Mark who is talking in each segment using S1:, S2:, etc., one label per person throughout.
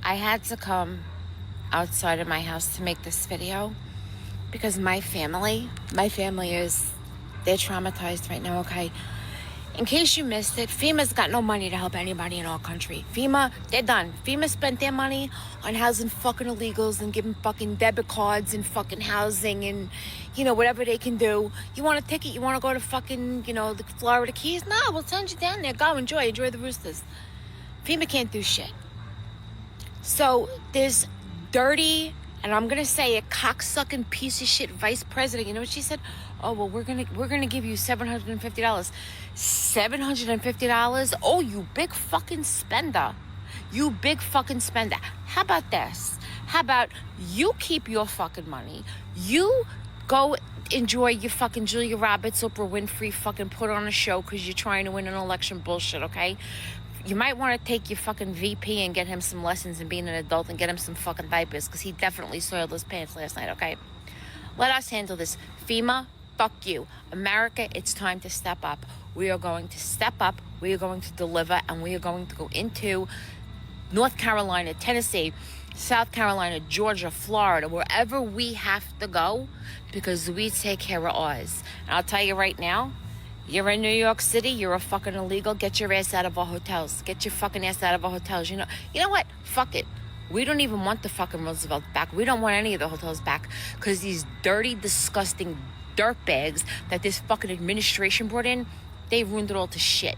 S1: I had to come outside of my house to make this video because they're traumatized right now, okay? In case you missed it, FEMA's got no money to help anybody in our country. FEMA, they're done. FEMA spent their money on housing fucking illegals and giving fucking debit cards and fucking housing and, whatever they can do. You want a ticket? You want to go to fucking, the Florida Keys? No, we'll send you down there. Go, enjoy the roosters. FEMA can't do shit. So there's dirty, and I'm gonna say a cocksucking piece of shit vice president. You know what she said? Oh, well, we're gonna give you $750. $750? Oh, you big fucking spender. You big fucking spender. How about this? How about you keep your fucking money? You go enjoy your fucking Julia Roberts, Oprah Winfrey fucking put on a show because you're trying to win an election bullshit, okay? You might want to take your fucking VP and get him some lessons in being an adult and get him some fucking diapers because he definitely soiled his pants last night, okay? Let us handle this. FEMA, fuck you. America, it's time to step up. We are going to step up. We are going to deliver, and we are going to go into North Carolina, Tennessee, South Carolina, Georgia, Florida, wherever we have to go because we take care of ours. And I'll tell you right now, you're in New York City, you're a fucking illegal, get your ass out of our hotels. Get your fucking ass out of our hotels. You know what? Fuck it. We don't even want the fucking Roosevelt back. We don't want any of the hotels back because these dirty, disgusting dirtbags that this fucking administration brought in, they ruined it all to shit.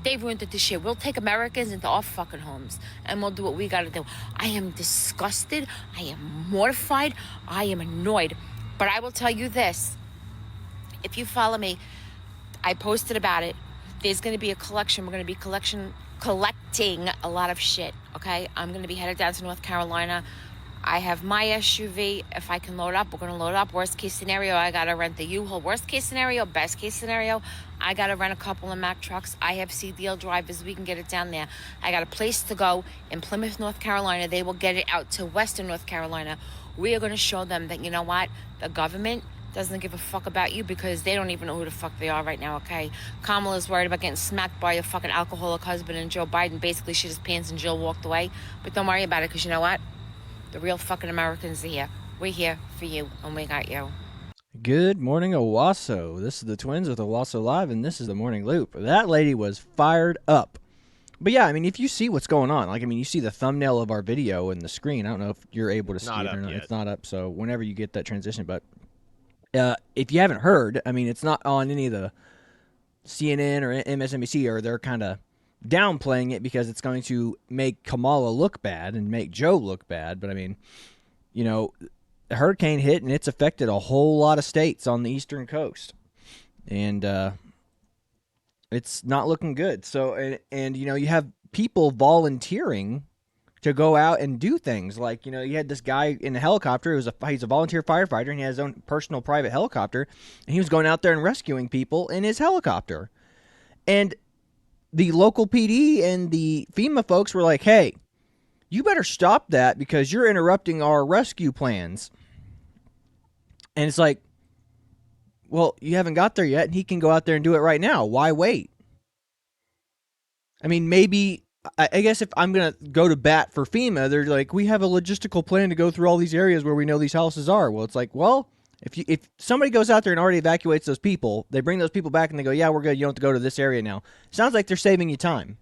S1: They ruined it to shit. We'll take Americans into our fucking homes and we'll do what we gotta do. I am disgusted. I am mortified. I am annoyed. But I will tell you this. If you follow me, I posted about it. There's going to be a collection. We're going to be collecting a lot of shit, okay? I'm going to be headed down to North Carolina. I have my SUV. If I can load up, we're going to load up. Worst case scenario, I got to rent the U-Haul. Worst case scenario, best case scenario, I got to rent a couple of Mack trucks. I have CDL drivers. We can get it down there. I got a place to go in Plymouth, North Carolina. They will get it out to Western North Carolina. We are going to show them that, you know what? The government doesn't give a fuck about you because they don't even know who the fuck they are right now, okay? Kamala's worried about getting smacked by a fucking alcoholic husband, and Joe Biden basically shit his pants and Jill walked away. But don't worry about it because you know what? The real fucking Americans are here. We're here for you, and we got you.
S2: Good morning, Owasso. This is the Twins with Owasso Live, and this is the Morning Loop. That lady was fired up. But yeah, I mean, if you see what's going on, you see the thumbnail of our video in the screen. I don't know if you're able to see it or not. It's not up, so whenever you get that transition, but if you haven't heard, I mean, it's not on any of the CNN or MSNBC, or they're kind of downplaying it because it's going to make Kamala look bad and make Joe look bad. But I mean, the hurricane hit and it's affected a whole lot of states on the eastern coast, and it's not looking good. So, and you have people volunteering to go out and do things like, you had this guy in a helicopter. He's a volunteer firefighter, and he has his own personal private helicopter, and he was going out there and rescuing people in his helicopter. And the local PD and the FEMA folks were like, hey, you better stop that because you're interrupting our rescue plans. And it's like, well, you haven't got there yet, and he can go out there and do it right now. Why wait? I mean, maybe, I guess if I'm going to go to bat for FEMA, they're like, we have a logistical plan to go through all these areas where we know these houses are. Well, it's like, well, if somebody goes out there and already evacuates those people, they bring those people back and they go, yeah, we're good. You don't have to go to this area now. Sounds like they're saving you time.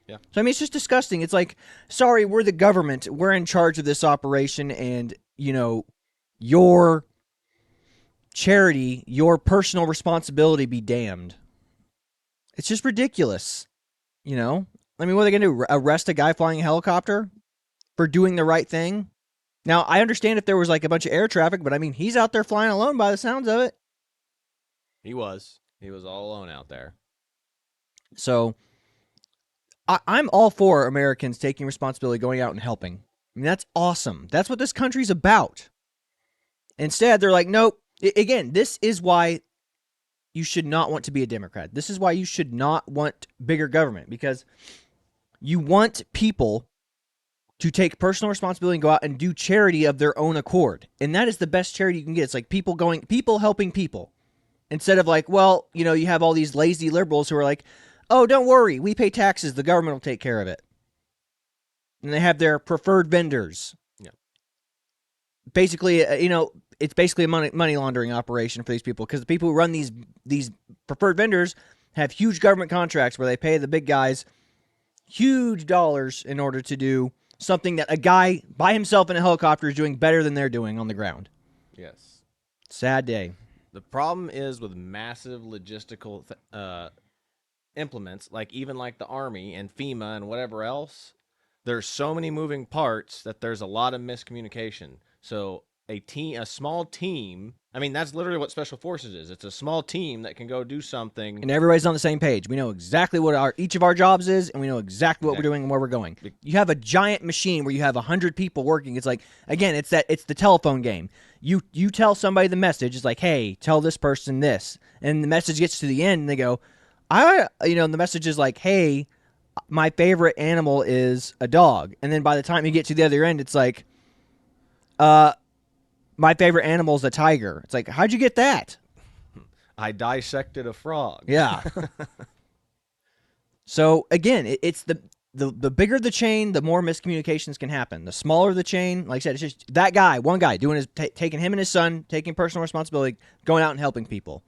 S3: Yeah.
S2: So, I mean, it's just disgusting. It's like, sorry, we're the government. We're in charge of this operation, and, your charity, your personal responsibility be damned. It's just ridiculous. I mean, what are they going to do? Arrest a guy flying a helicopter for doing the right thing? Now, I understand if there was like a bunch of air traffic, but I mean, he's out there flying alone by the sounds of it.
S3: He was all alone out there.
S2: So I'm all for Americans taking responsibility, going out and helping. I mean, that's awesome. That's what this country's about. Instead, they're like, nope. Again, this is why you should not want to be a Democrat. This is why you should not want bigger government, because you want people to take personal responsibility and go out and do charity of their own accord. And that is the best charity you can get. It's like people helping people. Instead of like, well, you have all these lazy liberals who are like, oh, don't worry, we pay taxes, the government will take care of it. and they have their preferred vendors.
S3: Yeah.
S2: Basically, it's basically a money laundering operation for these people, because the people who run these preferred vendors have huge government contracts where they pay the big guys huge dollars in order to do something that a guy by himself in a helicopter is doing better than they're doing on the ground.
S3: Yes.
S2: Sad day.
S3: The problem is with massive logistical implements, like even like the Army and FEMA and whatever else, there's so many moving parts that there's a lot of miscommunication. So a small team, I mean, that's literally what Special Forces is. It's a small team that can go do something.
S2: And everybody's on the same page. We know exactly what each of our jobs is, and we know exactly what we're doing and where we're going. You have a giant machine where you have 100 people working. It's like, again, it's the telephone game. You tell somebody the message. It's like, hey, tell this person this. And the message gets to the end, and they go, and the message is like, hey, my favorite animal is a dog. And then by the time you get to the other end, it's like, my favorite animal is a tiger. It's like, how'd you get that?
S3: I dissected a frog.
S2: Yeah. So again, it's the bigger the chain, the more miscommunications can happen. The smaller the chain, like I said, it's just that guy, one guy doing taking him and his son, taking personal responsibility, going out and helping people.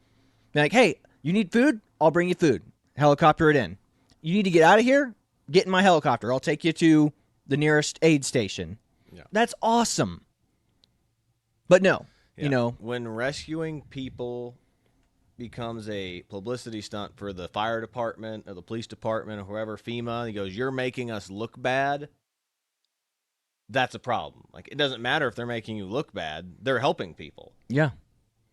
S2: Be like, hey, you need food? I'll bring you food. Helicopter it in. You need to get out of here? Get in my helicopter. I'll take you to the nearest aid station.
S3: Yeah.
S2: That's awesome. But no,
S3: Yeah. When rescuing people becomes a publicity stunt for the fire department or the police department or whoever, FEMA, he goes, you're making us look bad. That's a problem. Like, it doesn't matter if they're making you look bad. They're helping people.
S2: Yeah.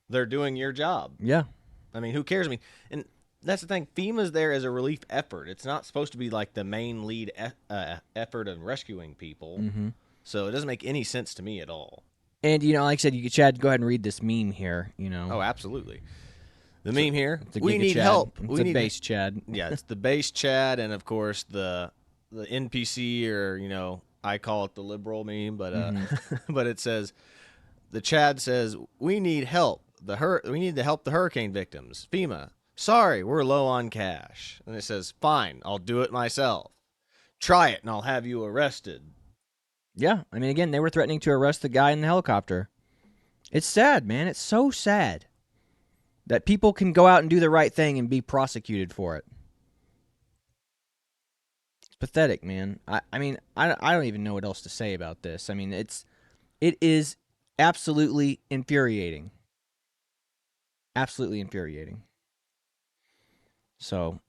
S3: They're doing your job.
S2: Yeah.
S3: I mean, who cares? I mean, and that's the thing. FEMA's there as a relief effort. It's not supposed to be like the main lead effort of rescuing people.
S2: Mm-hmm.
S3: So it doesn't make any sense to me at all.
S2: And, like I said, Chad, go ahead and read this meme here,
S3: Oh, absolutely. The meme here,
S2: It's a
S3: we
S2: Giga
S3: need
S2: Chad.
S3: help.
S2: It's
S3: We
S2: a
S3: need
S2: base Chad.
S3: Yeah, it's the base Chad, and of course the NPC, or I call it the liberal meme, but but it says, the Chad says, we need help. We need to help the hurricane victims. FEMA, sorry, we're low on cash. And it says, fine, I'll do it myself. Try it, and I'll have you arrested.
S2: Yeah, I mean, again, they were threatening to arrest the guy in the helicopter. It's sad, man. It's so sad that people can go out and do the right thing and be prosecuted for it. It's pathetic, man. I mean, I don't even know what else to say about this. I mean, it is absolutely infuriating. Absolutely infuriating. So,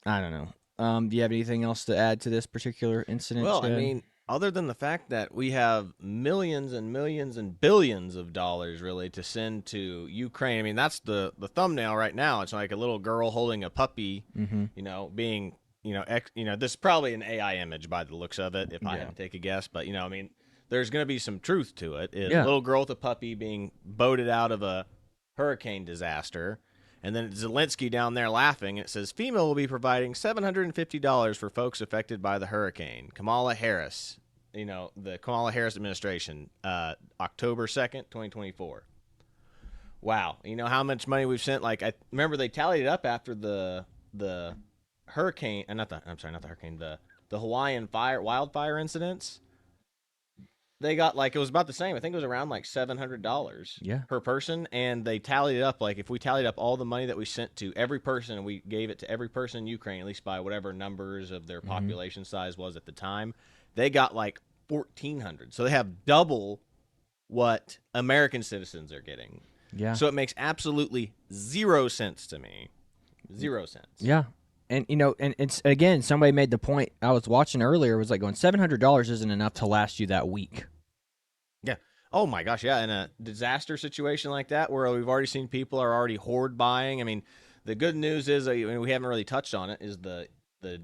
S2: I don't know. Do you have anything else to add to this particular incident?
S3: Well,
S2: Chad?
S3: I mean, other than the fact that we have millions and millions and billions of dollars really to send to Ukraine. I mean, that's the thumbnail right now. It's like a little girl holding a puppy, being, this is probably an AI image by the looks of it, if I had to take a guess. But, I mean, there's going to be some truth to it. A little girl with a puppy being boated out of a hurricane disaster. And then Zelensky down there laughing. It says, FEMA will be providing $750 for folks affected by the hurricane. Kamala Harris, the Kamala Harris administration, October 2nd, 2024. Wow. You know how much money we've sent? Like, I remember they tallied it up after the hurricane, not the hurricane, the Hawaiian wildfire incidents. They got, like, it was about the same. I think it was around like $700 per person. And they tallied it up. Like, if we tallied up all the money that we sent to every person and we gave it to every person in Ukraine, at least by whatever numbers of their population size was at the time, they got like $1,400. So they have double what American citizens are getting.
S2: Yeah.
S3: So it makes absolutely 0 sense to me. 0 cents.
S2: Yeah. And, and it's, again, somebody made the point I was watching earlier, was like going, $700 isn't enough to last you that week.
S3: Yeah. Oh, my gosh, yeah. In a disaster situation like that, where we've already seen people are already hoard buying. I mean, the good news is, we haven't really touched on it, is the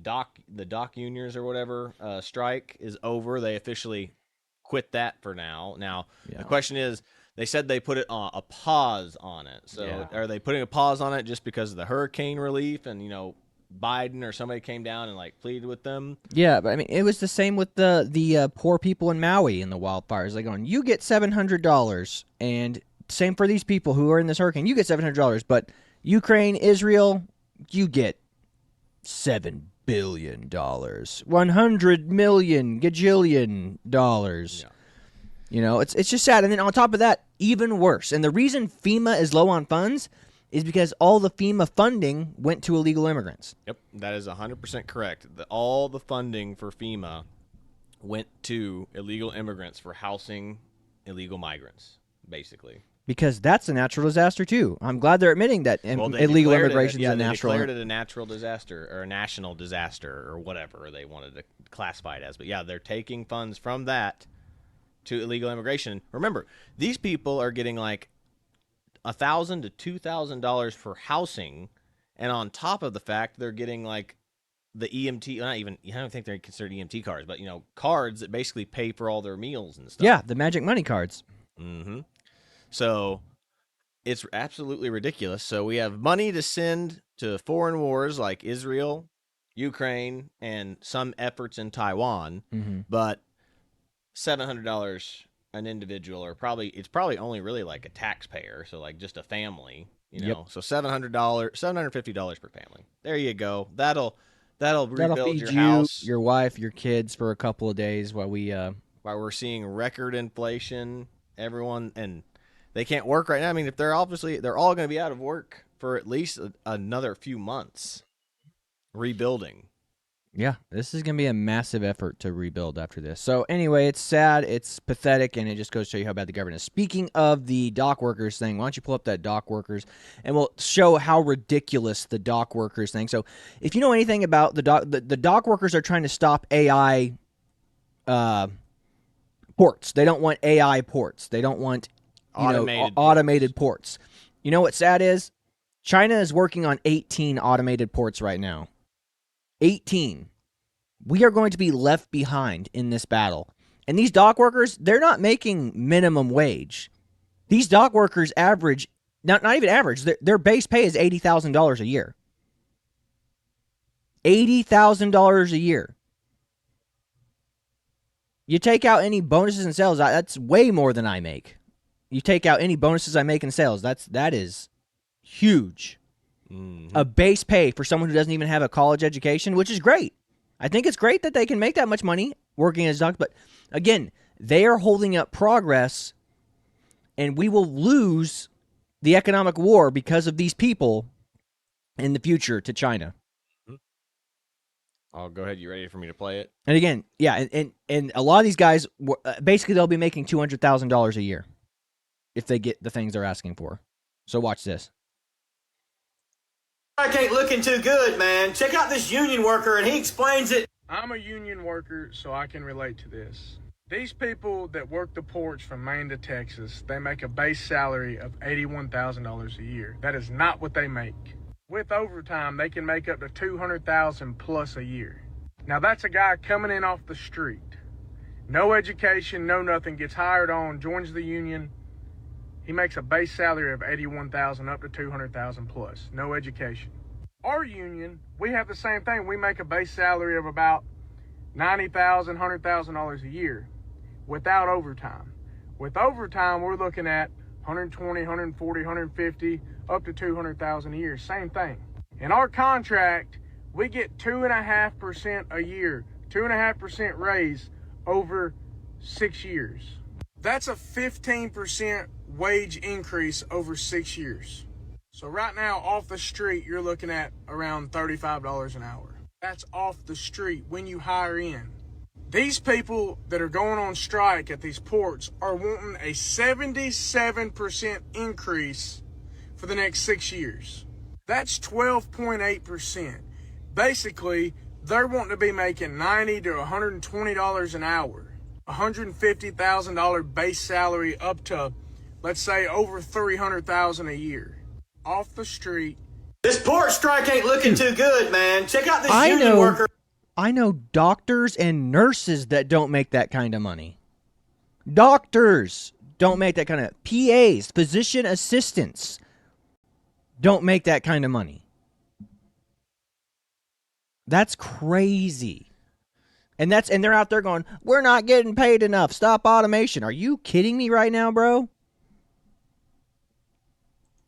S3: dock unions or whatever strike is over. They officially quit that for now. Now, the question is, they said they put a pause on it. So are they putting a pause on it just because of the hurricane relief and, Biden or somebody came down and like pleaded with them?
S2: Yeah, but I mean, it was the same with the poor people in Maui in the wildfires. They're going, you get $700, and same for these people who are in this hurricane. You get $700, but Ukraine, Israel, you get $7 billion, $100 million gajillion dollars.
S3: Yeah.
S2: You know, it's just sad. And then on top of that, even worse. And the reason FEMA is low on funds is because all the FEMA funding went to illegal immigrants.
S3: Yep, that is 100% correct. All the funding for FEMA went to illegal immigrants for housing illegal migrants, basically.
S2: Because that's a natural disaster, too. I'm glad they're admitting that illegal immigration is a natural.
S3: They declared it a natural disaster or a national disaster or whatever they wanted to classify it as. But, yeah, they're taking funds from that to illegal immigration. Remember, these people are getting like $1,000 to $2,000 for housing, and on top of the fact, they're getting like the EMT. Not even. I don't think they're considered EMT cards, but cards that basically pay for all their meals and stuff.
S2: Yeah, the magic money cards.
S3: Mm-hmm. So it's absolutely ridiculous. So we have money to send to foreign wars like Israel, Ukraine, and some efforts in Taiwan, but $700 an individual, or it's probably only really like a taxpayer, so like just a family, So $750 per family. There you go. That'll rebuild
S2: feed
S3: your
S2: you,
S3: house,
S2: your wife, your kids for a couple of days while
S3: we're seeing record inflation. Everyone, and they can't work right now. I mean, if they're all going to be out of work for at least another few months rebuilding.
S2: Yeah, this is going to be a massive effort to rebuild after this. So anyway, it's sad, it's pathetic, and it just goes to show you how bad the government is. Speaking of the dock workers thing, why don't you pull up that dock workers, and we'll show how ridiculous the dock workers thing. So if you know anything about the dock workers are trying to stop AI ports. They don't want AI ports. They don't want automated ports. You know what sad is? China is working on 18 automated ports right now. 18. We are going to be left behind in this battle. And these dock workers, they're not making minimum wage. These dock workers average, not even average, their base pay is $80,000 a year. $80,000 a year. You take out any bonuses and sales, that's way more than I make. You take out any bonuses I make in sales, that is huge. Mm-hmm. A base pay for someone who doesn't even have a college education, which is great. I think it's great that they can make that much money working as docs, but again, they are holding up progress, and we will lose the economic war because of these people in the future to China.
S3: Oh, go ahead. You ready for me to play it?
S2: And again, yeah, and a lot of these guys, basically they'll be making $200,000 a year if they get the things they're asking for. So watch this.
S4: Strike ain't looking too good, man. Check out this union worker, and he explains it.
S5: I'm a union worker, so I can relate to this. These people that work the ports from Maine to Texas, they make a base salary of $81,000 a year. That is not what they make. With overtime, they can make up to $200,000 plus a year. Now that's a guy coming in off the street. No education, no nothing, gets hired on, joins the union. He makes a base salary of $81,000 up to $200,000 plus. No education. Our union, we have the same thing. We make a base salary of about $90,000, $100,000 a year without overtime. With overtime, we're looking at $120,000, $140,000, $150,000, up to $200,000 a year. Same thing. In our contract, we get 2.5% a year, 2.5% raise over 6 years. That's a 15% wage increase over 6 years. So right now, off the street, you're looking at around $35 an hour. That's off the street when you hire in. These people that are going on strike at these ports are wanting a 77% increase for the next 6 years. That's 12.8%. Basically, they're wanting to be making $90 to $120 an hour. $150,000 base salary up to, let's say, over $300,000 a year. Off the street.
S4: This port strike ain't looking too good, man. Check out this union worker.
S2: I know doctors and nurses that don't make that kind of money. Doctors don't make that kind of PAs, physician assistants don't make that kind of money. That's crazy. And they're out there going, "We're not getting paid enough. Stop automation." Are you kidding me right now, bro?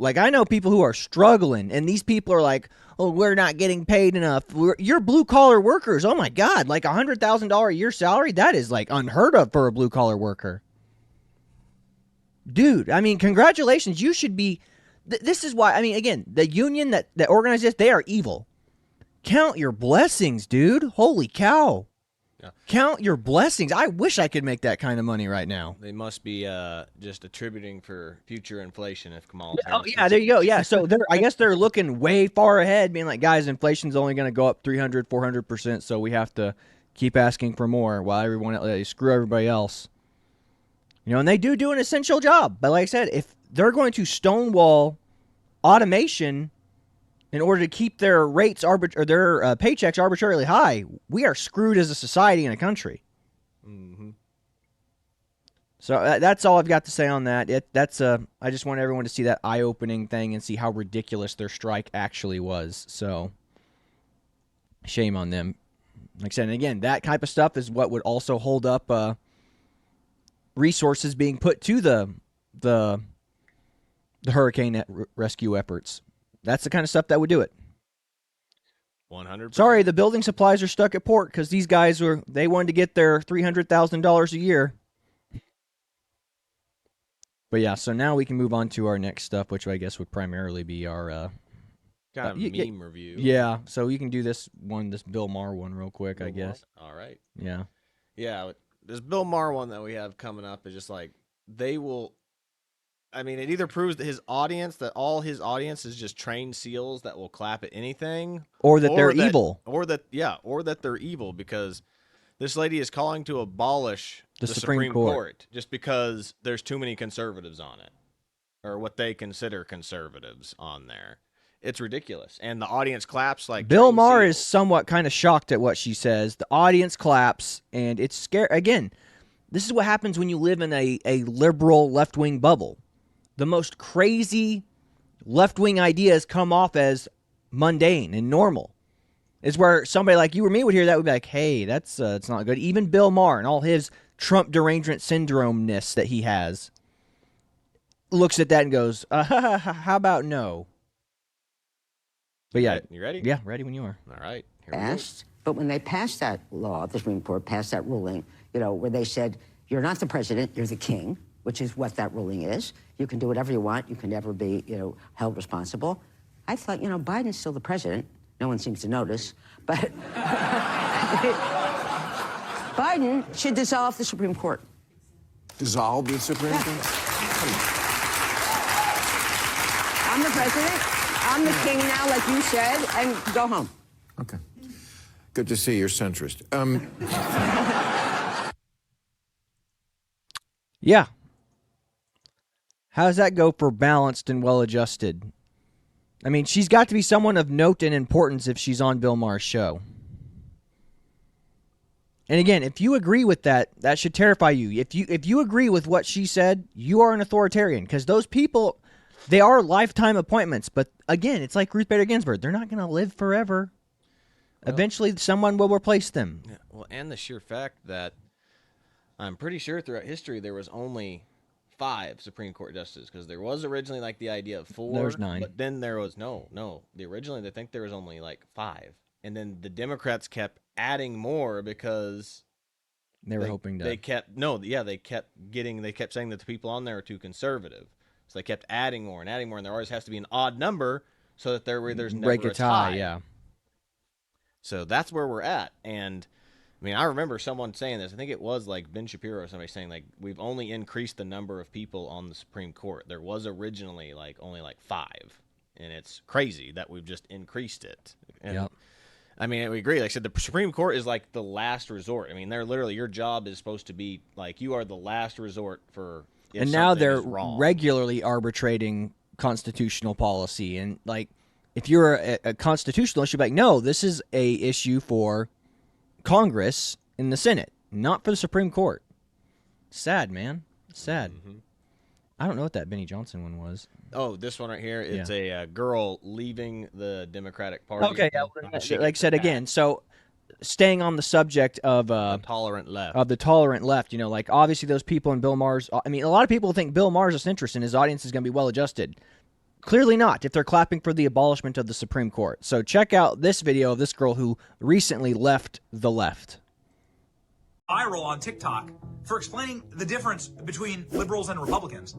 S2: Like, I know people who are struggling, and these people are like, oh, we're not getting paid enough. You're blue-collar workers. Oh, my God. Like, $100,000 a year salary? That is, like, unheard of for a blue-collar worker. Dude, I mean, congratulations. You should be... This is why, I mean, again, the union that organizes this, they are evil. Count your blessings, dude. Holy cow. Yeah. Count your blessings. I wish I could make that kind of money right now.
S3: They must be just attributing for future inflation if Kamala
S2: Harris. Oh, yeah, there you go. Yeah, so I guess they're looking way far ahead, being like, guys, inflation's only going to go up 300, 400%, so we have to keep asking for more while everyone screw everybody else. You know, and they do an essential job. But like I said, if they're going to stonewall automation in order to keep their rates their paychecks arbitrarily high, we are screwed as a society and a country. Mm-hmm. So that's all I've got to say on that. I just want everyone to see that eye-opening thing and see how ridiculous their strike actually was. So shame on them. Like I said, and again, that type of stuff is what would also hold up resources being put to the hurricane rescue efforts. That's the kind of stuff that would do it.
S3: 100%.
S2: Sorry, the building supplies are stuck at port because these guys they wanted to get their $300,000 a year. But yeah, so now we can move on to our next stuff, which I guess would primarily be our
S3: kind of meme review.
S2: Yeah, so you can do this Bill Maher one real quick, I guess.
S3: All right.
S2: Yeah.
S3: Yeah, this Bill Maher one that we have coming up is just like they will. I mean, it either proves that all his audience is just trained SEALs that will clap at anything,
S2: or that they're evil,
S3: or that they're evil because this lady is calling to abolish the Supreme Court just because there's too many conservatives on it, or what they consider conservatives on there. It's ridiculous, and the audience claps like
S2: Bill Maher is somewhat kind of shocked at what she says. The audience claps, and it's scary. Again, this is what happens when you live in a liberal left-wing bubble. The most crazy left-wing ideas come off as mundane and normal. It's where somebody like you or me would hear that would be like, hey, that's it's not good. Even Bill Maher and all his Trump derangement syndrome-ness that he has looks at that and goes, how about no? But yeah.
S3: You ready?
S2: Yeah, ready when you are.
S3: All right.
S6: Passed, but when they passed that law, the Supreme Court passed that ruling, where they said, you're not the president, you're the king, which is what that ruling is. You can do whatever you want. You can never be, held responsible. I thought, Biden's still the president. No one seems to notice. But Biden should dissolve the Supreme Court.
S7: Dissolve the Supreme Court?
S6: I'm the president. I'm the king now, like you said, and go home.
S7: Okay. Good to see you're centrist.
S2: Yeah. How does that go for balanced and well-adjusted? I mean, she's got to be someone of note and importance if she's on Bill Maher's show. And again, if you agree with that, that should terrify you. If you agree with what she said, you are an authoritarian. Because those people, they are lifetime appointments. But again, it's like Ruth Bader Ginsburg. They're not going to live forever. Well, eventually, someone will replace them.
S3: Yeah, well, and the sheer fact that I'm pretty sure throughout history there was only 5 Supreme Court justices, because there was originally like the idea of 4.
S2: There's 9.
S3: But then there was no. Originally they think there was only like 5, and then the Democrats kept adding more because
S2: they were hoping to.
S3: They kept saying that the people on there are too conservative, so they kept adding more, and there always has to be an odd number so that there's never
S2: break a tie. Yeah.
S3: So that's where we're at, and I mean, I remember someone saying this. I think it was like Ben Shapiro or somebody saying like we've only increased the number of people on the Supreme Court. There was originally like only like 5, and it's crazy that we've just increased it. And,
S2: yep.
S3: I mean, we agree. Like I said, the Supreme Court is like the last resort. I mean, they're literally, your job is supposed to be like you are the last resort for.
S2: And now they're regularly arbitrating constitutional policy, and like if you're a constitutionalist, you're like, no, this is a issue for Congress in the Senate, not for the Supreme Court. Sad, man. Sad. Mm-hmm. I don't know what that Benny Johnson one was.
S3: Oh, this one right here. It's a girl leaving the Democratic Party.
S2: Okay, yeah, like I said again. So, staying on the subject of
S3: the tolerant left.
S2: Like obviously those people in Bill Maher's. I mean, a lot of people think Bill Maher's a centrist and his audience is going to be well adjusted. Clearly not, if they're clapping for the abolishment of the Supreme Court. So check out this video of this girl who recently left the left.
S8: Viral on TikTok for explaining the difference between liberals and Republicans.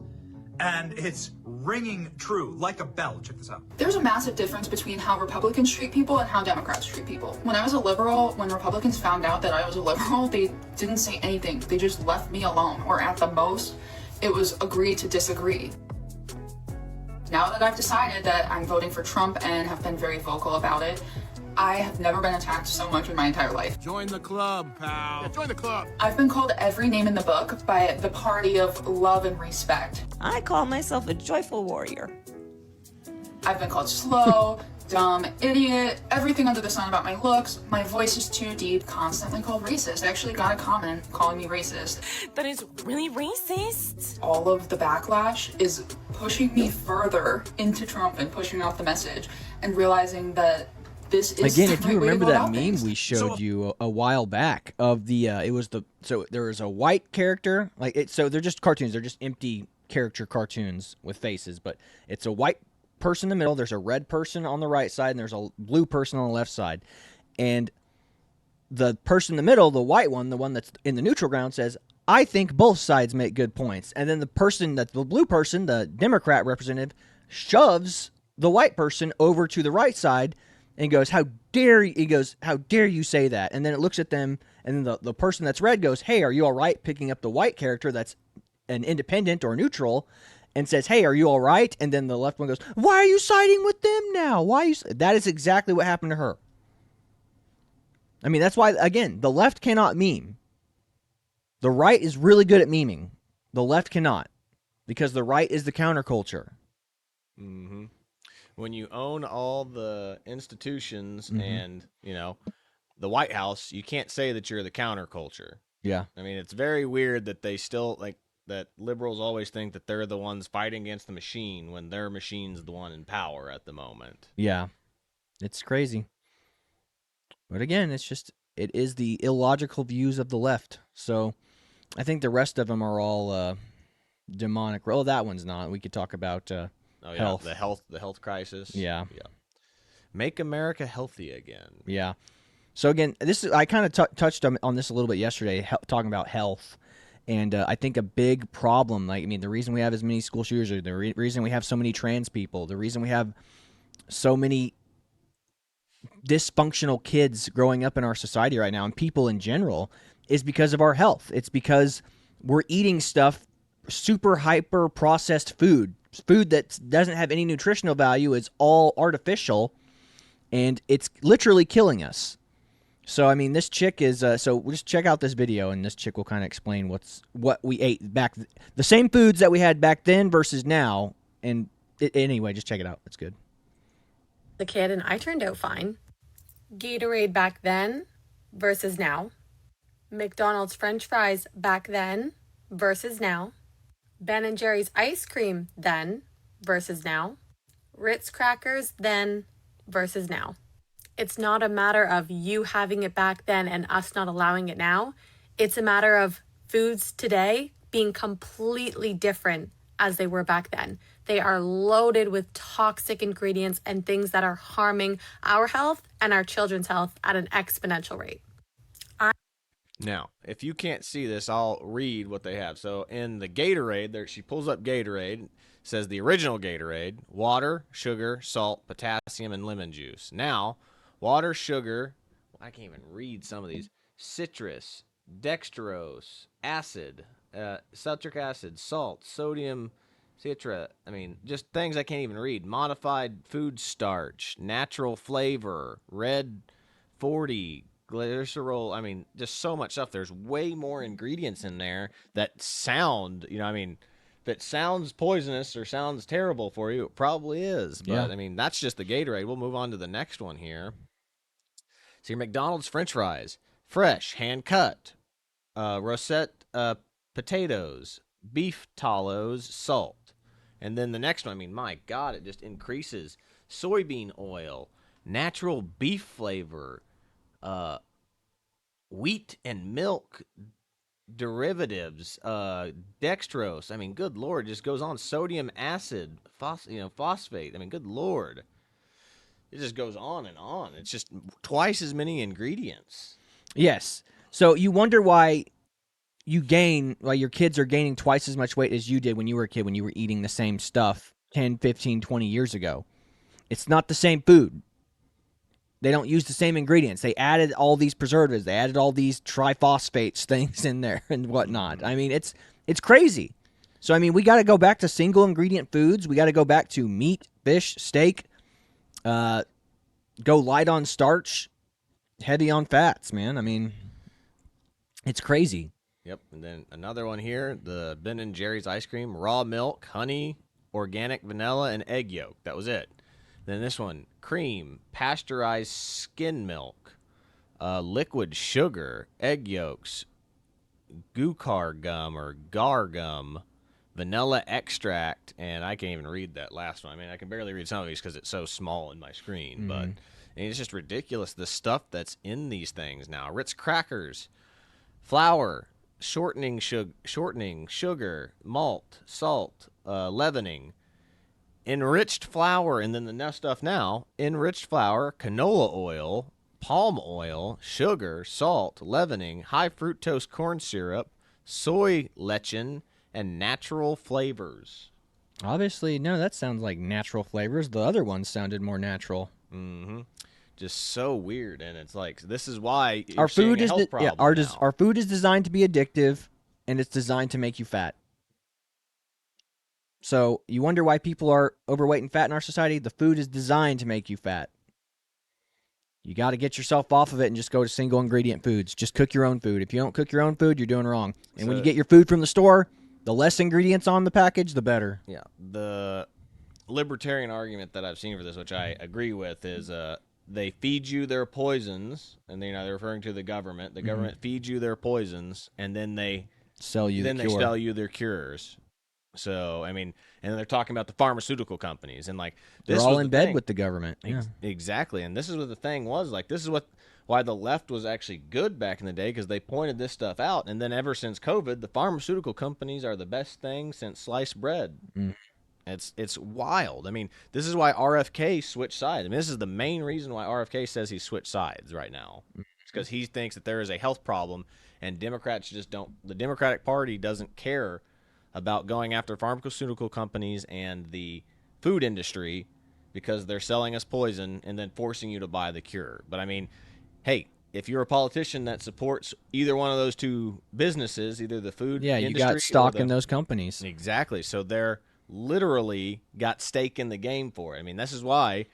S8: And it's ringing true like a bell. Check this out.
S9: There's a massive difference between how Republicans treat people and how Democrats treat people. When I was a liberal, when Republicans found out that I was a liberal, they didn't say anything. They just left me alone, or at the most, it was agree to disagree. Now that I've decided that I'm voting for Trump and have been very vocal about it, I have never been attacked so much in my entire life.
S10: Join the club, pal. Yeah, join the club.
S9: I've been called every name in the book by the party of love and respect.
S11: I call myself a joyful warrior.
S9: I've been called slow, dumb, idiot, everything under the sun about my looks. My voice is too deep, constantly called racist. I actually got a comment calling me racist.
S11: That is really racist.
S9: All of the backlash is pushing me further into Trump and pushing out the message and realizing that this is
S2: again,
S9: the
S2: if
S9: right
S2: you
S9: way to
S2: remember
S9: go
S2: that
S9: about
S2: meme
S9: things.
S2: we showed you a while back of the so there was a white character, like it, so they're just cartoons, they're just empty caricature cartoons with faces, but it's a white person in the middle, there's a red person on the right side, and there's a blue person on the left side, and the person in the middle, the white one, the one that's in the neutral ground, says, I think both sides make good points. And then the blue person, the Democrat representative, shoves the white person over to the right side and goes, how dare you say that? And then it looks at them, and then the person that's red goes, hey, are you all right? Picking up the white character that's an independent or neutral and says, hey, are you all right? And then the left one goes, why are you siding with them now? That is exactly what happened to her. I mean, that's why, again, the left cannot meme. The right is really good at memeing. The left cannot, because the right is the counterculture.
S3: Mm-hmm. When you own all the institutions and, the White House, you can't say that you're the counterculture.
S2: Yeah.
S3: I mean, it's very weird that they still, that liberals always think that they're the ones fighting against the machine when their machine's the one in power at the moment.
S2: Yeah. It's crazy. But again, it is the illogical views of the left. So I think the rest of them are all demonic. Well, that one's not. We could talk about health.
S3: The health crisis.
S2: Yeah.
S3: Make America healthy again.
S2: Yeah. So again, I kind of touched on this a little bit yesterday, talking about health. And I think a big problem, the reason we have as many school shooters, or the reason we have so many trans people, the reason we have so many dysfunctional kids growing up in our society right now, and people in general, is because of our health. It's because we're eating stuff, super hyper processed food that doesn't have any nutritional value, is all artificial, and it's literally killing us. So, this chick is, so we'll just check out this video, and this chick will kind of explain what we ate back, the same foods that we had back then versus now, and anyway, just check it out. It's good.
S12: The kid, and I turned out fine. Gatorade back then versus now. McDonald's French fries back then versus now. Ben & Jerry's ice cream then versus now. Ritz crackers then versus now. It's not a matter of you having it back then and us not allowing it now. It's a matter of foods today being completely different as they were back then. They are loaded with toxic ingredients and things that are harming our health and our children's health at an exponential rate.
S3: Now, if you can't see this, I'll read what they have. So in the Gatorade, there she pulls up Gatorade, says the original Gatorade, water, sugar, salt, potassium, and lemon juice. Now, water, sugar, I can't even read some of these, citrus, dextrose, acid, citric acid, salt, sodium, citra, just things I can't even read. Modified food starch, natural flavor, red 40, glycerol, just so much stuff. There's way more ingredients in there that sound, that sounds poisonous or sounds terrible for you. It probably is. But, that's just the Gatorade. We'll move on to the next one here. So your McDonald's French fries, fresh, hand-cut, rosette potatoes, beef talos, salt. And then the next one, my God, it just increases. Soybean oil, natural beef flavor, wheat and milk derivatives, dextrose. I mean, good Lord, it just goes on. Sodium acid, phosphate. I mean, good Lord. It just goes on and on. It's just twice as many ingredients.
S2: Yes. So you wonder why your kids are gaining twice as much weight as you did when you were a kid, when you were eating the same stuff 10, 15, 20 years ago. It's not the same food. They don't use the same ingredients. They added all these preservatives. They added all these triphosphates things in there and whatnot. I mean, it's crazy. So, I mean, we got to go back to single ingredient foods. We got to go back to meat, fish, steak, go light on starch, heavy on fats, man. I mean, it's crazy.
S3: Yep. And then another one here, the Ben & Jerry's ice cream, raw milk, honey, organic vanilla, and egg yolk. That was it. Then this one, cream, pasteurized skim milk, liquid sugar, egg yolks, guar gum or gar gum, vanilla extract, and I can't even read that last one. I mean, I can barely read some of these because it's so small in my screen, but it's just ridiculous the stuff that's in these things now. Ritz crackers, flour, shortening sugar, malt, salt, leavening, enriched flour, and then the next stuff now, enriched flour, canola oil, palm oil, sugar, salt, leavening, high fructose corn syrup, soy lecithin, and natural flavors.
S2: Obviously, no, that sounds like natural flavors. The other ones sounded more natural.
S3: Mm-hmm. Just so weird, and it's like, this is why
S2: our food is
S3: now.
S2: Our food is designed to be addictive, and it's designed to make you fat. So you wonder why people are overweight and fat in our society? The food is designed to make you fat. You got to get yourself off of it and just go to single ingredient foods. Just cook your own food. If you don't cook your own food, you're doing wrong. And when you get your food from the store, the less ingredients on the package, the better.
S3: Yeah. The libertarian argument that I've seen for this, which I agree with, is they feed you their poisons, and they're referring to the government. The government feeds you their poisons, and then they
S2: sell you
S3: they sell you their cures. So, I mean, and then they're talking about the pharmaceutical companies, and like
S2: they're all in bed with the government. Yeah.
S3: Exactly. And this is what the thing was, like, this is why the left was actually good back in the day, because they pointed this stuff out. And then ever since COVID, the pharmaceutical companies are the best thing since sliced bread. It's wild. I mean, this is why RFK switched sides. I mean, this is the main reason why RFK says he switched sides right now. It's because he thinks that there is a health problem, and Democrats just don't. The Democratic Party doesn't care about going after pharmaceutical companies and the food industry because they're selling us poison and then forcing you to buy the cure. But I mean, hey, if you're a politician that supports either one of those two businesses, either the food industry,
S2: you got stock in those companies.
S3: Exactly. So they're literally got stake in the game for it. I mean, this is why.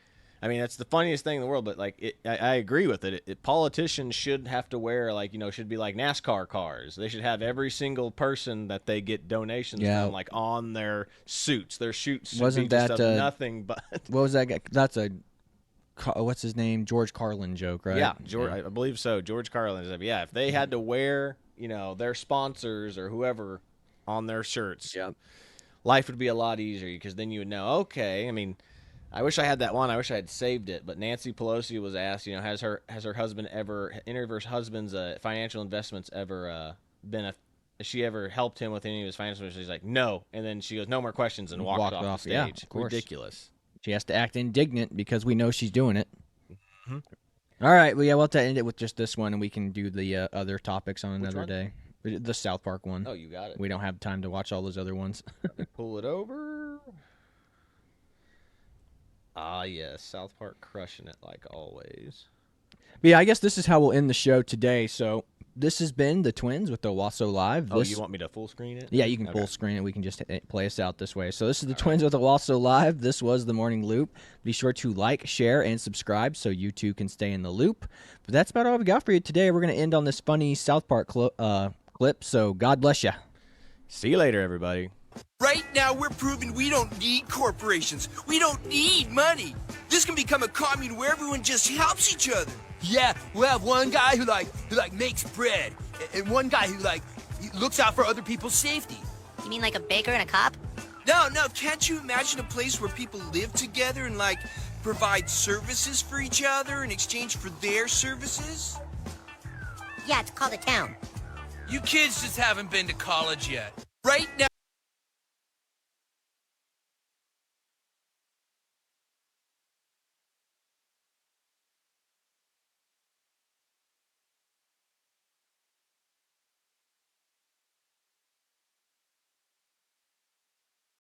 S3: I mean, that's the funniest thing in the world, but like, I agree with it. Politicians should have to wear, like, should be like NASCAR cars. They should have every single person that they get donations from, like, on their suits. Their suits should be just nothing but.
S2: What was that guy? That's what's his name? George Carlin joke, right?
S3: Yeah, I believe so. George Carlin is. Yeah, if they had to wear, their sponsors or whoever on their shirts, life would be a lot easier, because then you would know. Okay, I mean. I wish I had that one. I wish I had saved it. But Nancy Pelosi was asked, has her husband ever, any of her husband's financial investments ever has she ever helped him with any of his financial investments? She's like, no. And then she goes, no more questions, and walked off the stage.
S2: Yeah, of course.
S3: Ridiculous.
S2: She has to act indignant because we know she's doing it. All right. Well, yeah, we'll have to end it with just this one, and we can do the other topics on another day. The South Park one.
S3: Oh, you got it.
S2: We don't have time to watch all those other ones.
S3: Pull it over. Ah, yes, South Park crushing it like always.
S2: But yeah, I guess this is how we'll end the show today. So this has been the Twins with Owasso Live.
S3: You want me to full screen it?
S2: Yeah, you can full screen it. We can just play us out this way. So this is the Twins with Owasso Live. This was the Morning Loop. Be sure to like, share, and subscribe so you too can stay in the loop. But that's about all we got for you today. We're going to end on this funny South Park clip. So God bless you.
S3: See you later, everybody.
S13: Right now, we're proving we don't need corporations. We don't need money. This can become a commune where everyone just helps each other. Yeah, we'll have one guy who makes bread, and one guy who looks out for other people's safety.
S14: You mean like a baker and a cop?
S13: No, can't you imagine a place where people live together and provide services for each other in exchange for their services?
S14: Yeah, it's called a town.
S13: You kids just haven't been to college yet. Right now.